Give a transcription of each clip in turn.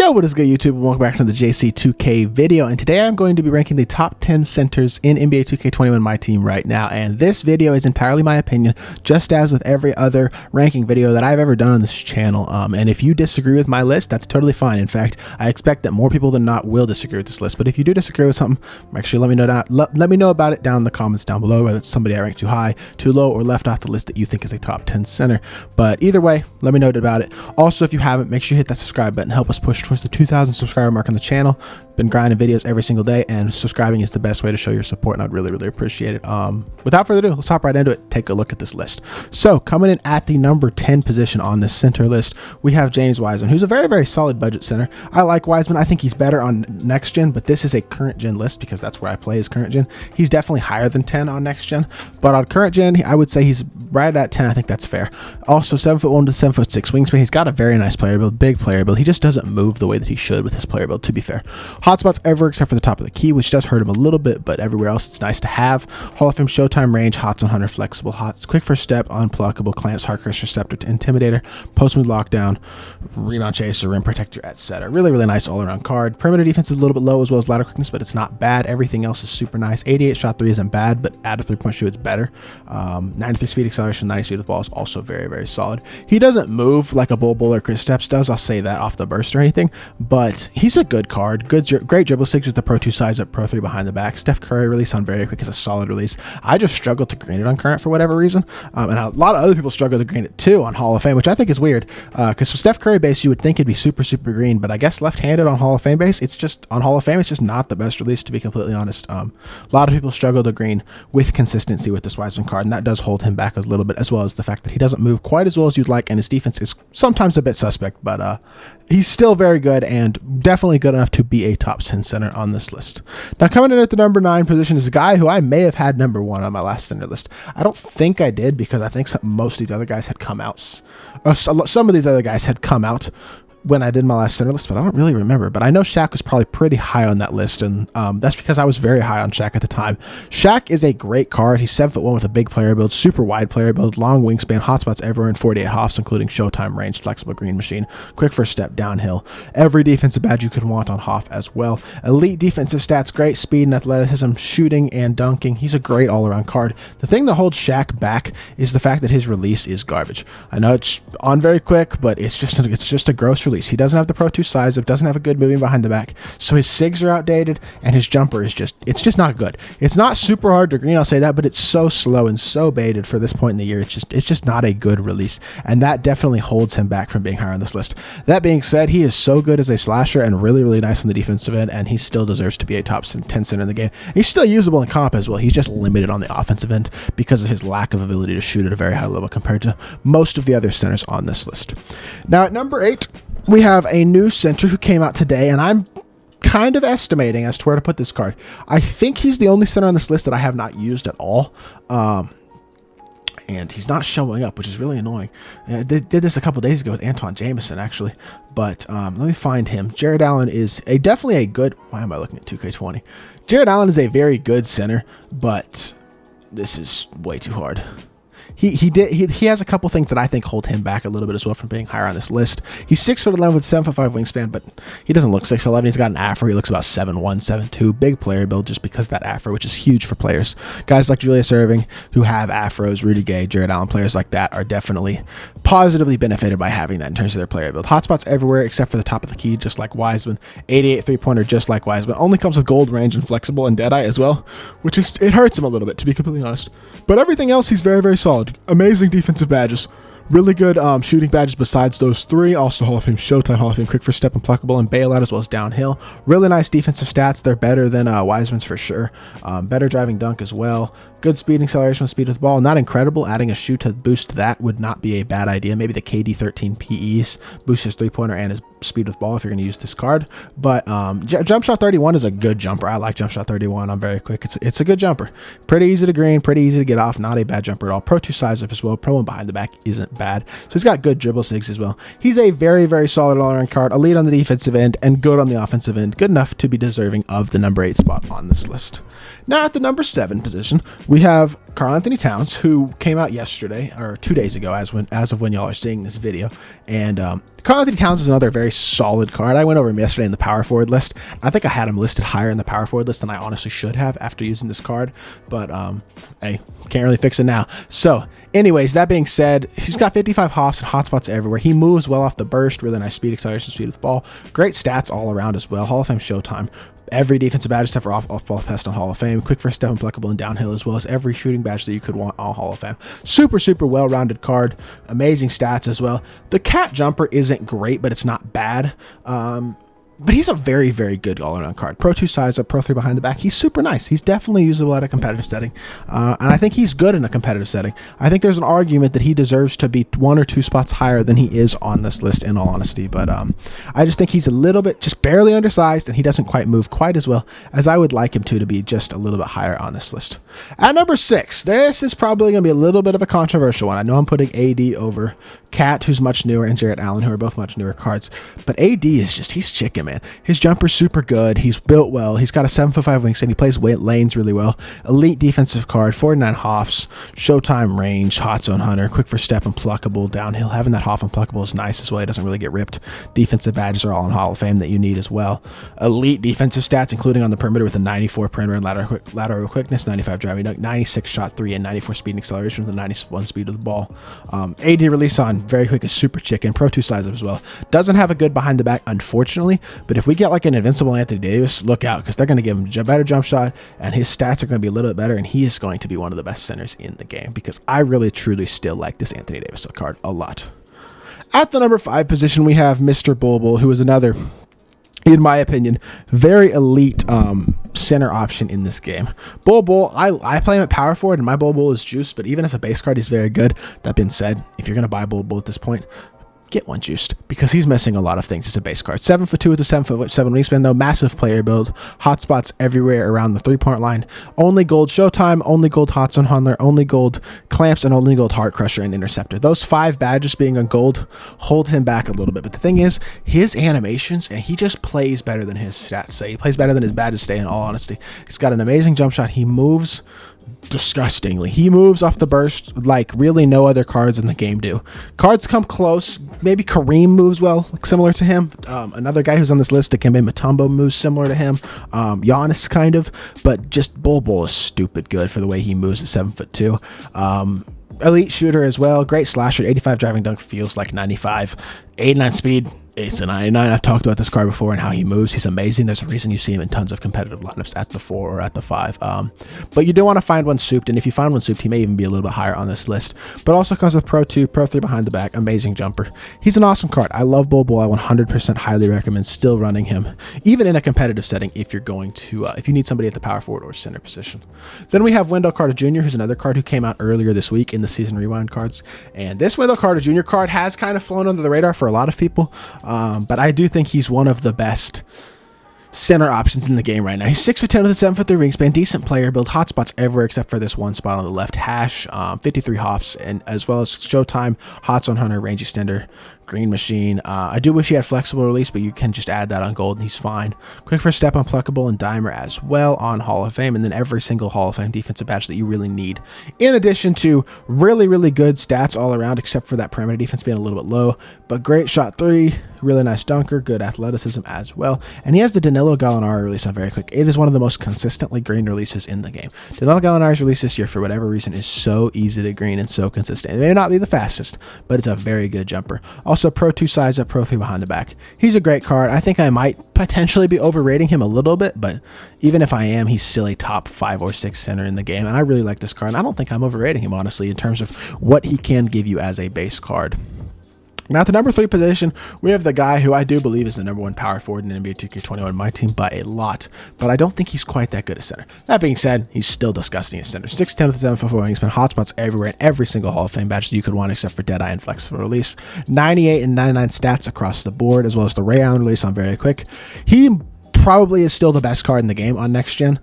Yo, what is good, YouTube? Welcome back to the JC2K video, and today I'm going to be ranking the top 10 centers in NBA 2K21 MyTEAM right now, and this video is entirely my opinion, just as with every other ranking video that I've ever done on this channel, and if you disagree with my list, that's totally fine. In fact, I expect that more people than not will disagree with this list, but if you do disagree with something, make sure you let me know about it down in the comments down below, whether it's somebody I ranked too high, too low, or left off the list that you think is a top 10 center. But either way, let me know about it. Also, if you haven't, make sure you hit that subscribe button, help us push towards the 2,000 subscriber mark on the channel. Been grinding videos every single day, and subscribing is the best way to show your support, and I'd really appreciate it. Without further ado, let's hop right into it, take a look at this list. So coming in at the number 10 position on this center list, we have James Wiseman, who's a very solid budget center. I like Wiseman. I think he's better on next gen, but this is a current gen list because that's where I play is current gen. He's definitely higher than 10 on next gen, but on current gen, I would say he's right at 10. I think that's fair. Also, 7'1" to 7'6" wingspan. He's got a very nice player build, big player build. He just doesn't move the way that he should with his player build, to be fair. Hotspots everywhere except for the top of the key, which does hurt him a little bit, but everywhere else it's nice to have. Hall of Fame Showtime range, hots on hunter, flexible hots, quick first step, unpluckable, clamps, hard crush, receptor to intimidator, post move lockdown, rebound chaser, rim protector, etc. Really nice all around card. Perimeter defense is a little bit low as well as lateral quickness, but it's not bad. Everything else is super nice. 88 shot three isn't bad, but add a 3-point shoot, it's better. 93 speed acceleration, 90 speed with ball is also very solid. He doesn't move like a Bull or Chris Steps does, I'll say that off the burst or anything, but he's a good card. Great dribble six with the Pro 2 size up, Pro 3 behind the back. Steph Curry release on very quick is a solid release. I just struggled to green it on current for whatever reason, and a lot of other people struggle to green it too on Hall of Fame, which I think is weird, because for Steph Curry base you would think it'd be super green, but I guess left-handed on Hall of Fame base, it's just on Hall of Fame it's just not the best release, to be completely honest. A lot of people struggle to green with consistency with this Wiseman card, and that does hold him back a little bit, as well as the fact that he doesn't move quite as well as you'd like, and his defense is sometimes a bit suspect, but he's still very good and definitely good enough to be a top 10 center on this list. Now coming in at the number 9 position is a guy who I may have had number 1 on my last center list. I don't think I did, because I think most of these other guys had come out. Some of these other guys had come out when I did my last center list, but I don't really remember. But I know Shaq was probably pretty high on that list, and that's because I was very high on Shaq at the time. Shaq is a great card. He's 7'1" with a big player build, super wide player build, long wingspan, hotspots everywhere, and 48 hops, including Showtime range, flexible green machine, quick first step, downhill. Every defensive badge you could want on Hoff as well. Elite defensive stats, great speed and athleticism, shooting and dunking. He's a great all-around card. The thing that holds Shaq back is the fact that his release is garbage. I know it's on very quick, but it's just a gross release. He doesn't have the Pro 2 size, doesn't have a good moving behind the back, so his SIGs are outdated, and his jumper is it's just not good. It's not super hard to green, I'll say that, but it's so slow and so baited for this point in the year. It's just not a good release, and that definitely holds him back from being higher on this list. That being said, he is so good as a slasher and really nice on the defensive end, and he still deserves to be a top 10 center in the game. He's still usable in comp as well. He's just limited on the offensive end because of his lack of ability to shoot at a very high level compared to most of the other centers on this list. Now at number 8, we have a new center who came out today, and I'm kind of estimating as to where to put this card. I think he's the only center on this list that I have not used at all, and he's not showing up, which is really annoying. I did this a couple days ago with Antoine Jameson, actually, but let me find him. Jarrett Allen is definitely a good... Why am I looking at 2K20? Jarrett Allen is a very good center, but this is way too hard. He has a couple things that I think hold him back a little bit as well from being higher on this list. He's 6'11" with 7'5" wingspan, but he doesn't look 6'11". He's got an afro. He looks about 7'1", 7'2". Big player build just because of that afro, which is huge for players. Guys like Julius Erving who have afros, Rudy Gay, Jarrett Allen, players like that are definitely positively benefited by having that in terms of their player build. Hotspots everywhere except for the top of the key, just like Wiseman. 88 3-pointer, just like Wiseman. Only comes with gold range and flexible and Deadeye as well, which is, it hurts him a little bit, to be completely honest. But everything else, he's very solid. Amazing defensive badges, really good shooting badges besides those 3. Also Hall of Fame Showtime, Hall of Fame quick first step, unpluckable, and bailout, as well as downhill. Really nice defensive stats. They're better than Wiseman's for sure. Better driving dunk as well. Good speed and acceleration, speed with the ball. Not incredible. Adding a shoe to boost that would not be a bad idea. Maybe the KD 13 PEs boost his 3-pointer and his speed with ball if you're going to use this card. But jump shot 31 is a good jumper. I like jump shot 31. I'm very quick. It's a good jumper. Pretty easy to green, pretty easy to get off. Not a bad jumper at all. Pro 2 size up as well. Pro 1 behind the back isn't bad. So he's got good dribble sigs as well. He's a very solid all-around card. Elite on the defensive end and good on the offensive end. Good enough to be deserving of the number 8 spot on this list. Now at the number 7 position, we have KarlAnthony Towns, who came out yesterday or 2 days ago, as of when y'all are seeing this video. And KarlAnthony Towns is another very solid card. I went over him yesterday in the power forward list. I think I had him listed higher in the power forward list than I honestly should have after using this card. But hey, can't really fix it now. So anyways, that being said, he's got 55 hops and hotspots everywhere. He moves well off the burst, really nice speed, acceleration, speed with the ball. Great stats all around as well. Hall of Fame showtime. Every defensive badge except for off-ball pest on Hall of Fame. Quick first step, unpluckable, and downhill, as well as every shooting badge that you could want on Hall of Fame. Super, super well-rounded card. Amazing stats as well. The cat jumper isn't great, but it's not bad. But he's a very, very good all-around card. Pro 2 size up, Pro 3 behind the back. He's super nice. He's definitely usable at a competitive setting. And I think he's good in a competitive setting. I think there's an argument that he deserves to be 1 or 2 spots higher than he is on this list, in all honesty. But I just think he's a little bit, just barely undersized, and he doesn't quite move quite as well as I would like him to be just a little bit higher on this list. At number 6, this is probably going to be a little bit of a controversial one. I know I'm putting AD over Cat, who's much newer, and Jarrett Allen, who are both much newer cards. But AD is just, he's chicken, man. His jumper's super good. He's built well. He's got a 7'5" wingspan. He plays lanes really well. Elite defensive card, 49 hoffs, showtime range, hot zone hunter, quick for step, unpluckable, downhill. Having that hoff unpluckable is nice as well. He doesn't really get ripped. Defensive badges are all in Hall of Fame that you need as well. Elite defensive stats, including on the perimeter with a 94 perimeter and lateral quickness, 95 driving dunk, 96 shot 3, and 94 speed and acceleration with a 91 speed of the ball. AD release on very quick is super chicken. Pro 2 size up as well. Doesn't have a good behind the back, unfortunately, but if we get like an invincible Anthony Davis, look out, because they're going to give him a better jump shot, and his stats are going to be a little bit better, and he is going to be one of the best centers in the game, because I really truly still like this Anthony Davis card a lot. At the number 5 position, we have Mr. Bulbul, who is another, in my opinion, very elite center option in this game. Bulbul, I play him at power forward, and my Bulbul is juiced, but even as a base card, he's very good. That being said, if you're going to buy Bulbul at this point, get one juiced, because he's missing a lot of things as a base card. 7'2" with a 7'7" wingspan, though. Massive player build. Hotspots everywhere around the 3-point line. Only gold showtime, only gold hot zone hunter, only gold clamps, and only gold heart crusher and interceptor. Those 5 badges being on gold hold him back a little bit. But the thing is, his animations, and he just plays better than his stats say. He plays better than his badges say, in all honesty. He's got an amazing jump shot. He moves disgustingly. He moves off the burst like really no other cards in the game do. Cards come close. Maybe Kareem moves well, similar to him. Another guy who's on this list, Dikembe Mutombo, moves similar to him. Giannis kind of, but just Bulbul is stupid good for the way he moves at 7'2". Elite shooter as well. Great slasher. 85 driving dunk, feels like 95. 89 speed. It's a 99. I've talked about this card before and how he moves. He's amazing. There's a reason you see him in tons of competitive lineups at the 4 or at the 5. But you do want to find one souped, and if you find one souped, he may even be a little bit higher on this list. But also comes with Pro 2, Pro 3 behind the back. Amazing jumper. He's an awesome card. I love Bulbul. I 100% highly recommend still running him, even in a competitive setting, if you're going to, if you need somebody at the power forward or center position. Then we have Wendell Carter Jr., who's another card who came out earlier this week in the Season Rewind cards. And this Wendell Carter Jr. card has kind of flown under the radar for a lot of people. But I do think he's one of the best center options in the game right now. He's 6'10" with a 7'3" wingspan, decent player build, hotspots everywhere except for this one spot on the left hash, 53 hops, and as well as showtime, hot zone hunter, range extender, green machine. I do wish he had flexible release, but you can just add that on gold and he's fine. Quick first step, unpluckable, and dimer as well on Hall of Fame, and then every single Hall of Fame defensive badge that you really need, in addition to really, really good stats all around, except for that perimeter defense being a little bit low, but great shot 3, really nice dunker, good athleticism as well, and he has the Danilo Gallinari release on very quick. It is one of the most consistently green releases in the game. Danilo Gallinari's release this year, for whatever reason, is so easy to green and so consistent. It may not be the fastest, but it's a very good jumper. Also, Pro 2 size up, Pro 3 behind the back. He's a great card. I think I might potentially be overrating him a little bit, but even if I am, he's still a top 5 or 6 center in the game, and I really like this card, and I don't think I'm overrating him, honestly, in terms of what he can give you as a base card. Now, at the number 3 position, we have the guy who I do believe is the number 1 power forward in NBA 2K21 MyTEAM by a lot, but I don't think he's quite that good at center. That being said, he's still disgusting at center. 6'10" with a 7'4" wingspan, hotspots everywhere in every single Hall of Fame badge that you could want except for Deadeye and flexible release. 98 and 99 stats across the board, as well as the Ray Allen release on very quick. He probably is still the best card in the game on next gen.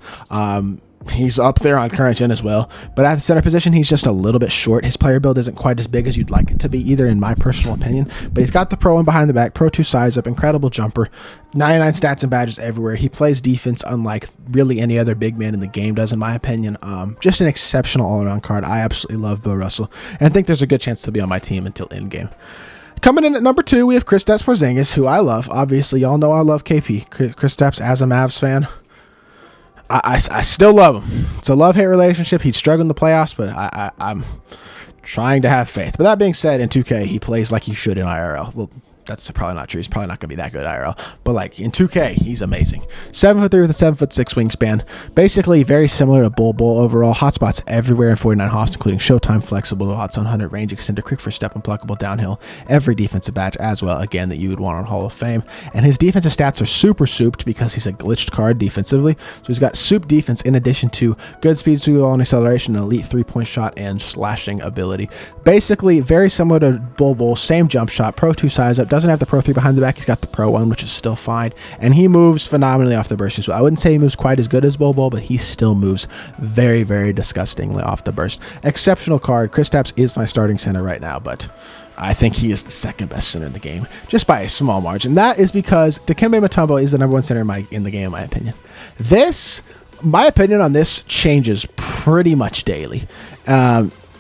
he's up there on current gen as well. But at the center position, he's just a little bit short. His player build isn't quite as big as you'd like it to be, either, in my personal opinion. But he's got the Pro 1 behind the back, Pro 2 size up, incredible jumper, 99 stats and badges everywhere. He plays defense unlike really any other big man in the game does, in my opinion. Just an exceptional all-around card. I absolutely love Bill Russell, and I think there's a good chance to be on my team until end game. Coming in at number 2, we have Kristaps Porzingis, who I love. Obviously, y'all know I love KP. Kristaps, as a Mavs fan, I still love him. It's a love-hate relationship. He'd struggle in the playoffs, but I'm trying to have faith. But that being said, in 2K, he plays like he should in IRL. Well, that's probably not true. He's probably not going to be that good IRL. But like in 2K, he's amazing. 7'3" with a 7'6" wingspan. Basically very similar to Bull overall. Hotspots everywhere in 49 hops, including Showtime, flexible, hots on 100, range extender, quick first step, unpluckable, downhill. Every defensive badge as well, again, that you would want on Hall of Fame. And his defensive stats are super souped because he's a glitched card defensively. So he's got soup defense in addition to good speed, super and acceleration, an elite 3-point shot, and slashing ability. Basically very similar to Bull, same jump shot, Pro 2 size up. Doesn't have the Pro 3 behind the back. He's got the Pro 1, which is still fine. And he moves phenomenally off the burst as well. I wouldn't say he moves quite as good as Bull, but he still moves very, very disgustingly off the burst. Exceptional card. Kristaps is my starting center right now, but I think he is the second best center in the game, just by a small margin. That is because Dikembe Mutombo is the number 1 center in the game, in my opinion. My opinion on this changes pretty much daily.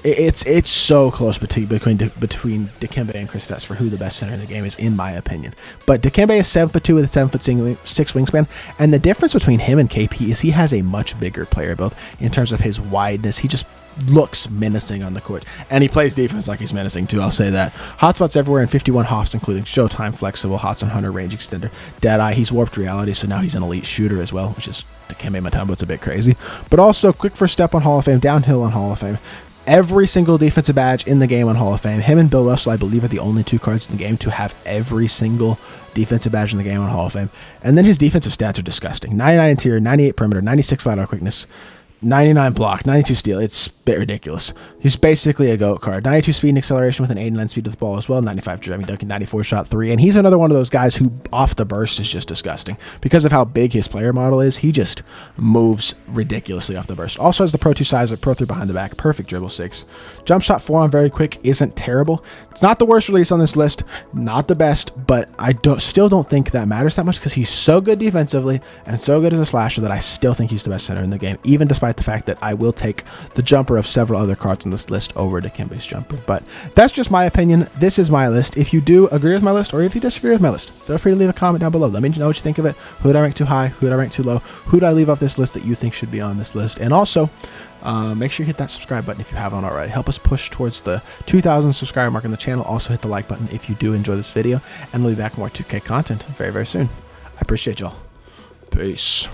It's so close between Dikembe and Kristaps for who the best center in the game is, in my opinion. But Dikembe is 7'2" with a 7'6" wingspan, and the difference between him and KP is he has a much bigger player build in terms of his wideness. He just looks menacing on the court, and he plays defense like he's menacing too. I'll say that. Hotspots everywhere in 51 hops, including Showtime, flexible, hots on 100, range extender, Deadeye. He's warped reality, so now he's an elite shooter as well, which is Dikembe Mutombo. It's a bit crazy, but also quick first step on Hall of Fame, downhill on Hall of Fame. Every single defensive badge in the game on Hall of Fame. Him and Bill Russell, I believe, are the only 2 cards in the game to have every single defensive badge in the game on Hall of Fame. And then his defensive stats are disgusting. 99 interior, 98 perimeter, 96 lateral quickness, 99 block, 92 steal. It's a bit ridiculous. He's basically a GOAT card. 92 speed and acceleration with an 89 speed with the ball as well. 95 driving dunk and 94 shot 3. And he's another one of those guys who off the burst is just disgusting. Because of how big his player model is, he just moves ridiculously off the burst. Also has the Pro 2 size with Pro 3 behind the back. Perfect dribble 6. Jump shot 4 on very quick isn't terrible. It's not the worst release on this list. Not the best, but I still don't think that matters that much because he's so good defensively and so good as a slasher that I still think he's the best center in the game, even despite the fact that I will take the jumper of several other cards on this list over Dikembe's jumper. But that's just my opinion. This is my list. If you do agree with my list, or if you disagree with my list, feel free to leave a comment down below. Let me know what you think of it. Who did I rank too high? Who did I rank too low? Who did I leave off this list that you think should be on this list? And also, make sure you hit that subscribe button if you haven't already. Help us push towards the 2,000 subscriber mark on the channel. Also hit the like button if you do enjoy this video, and we'll be back with more 2K content very, very soon. I appreciate y'all. Peace.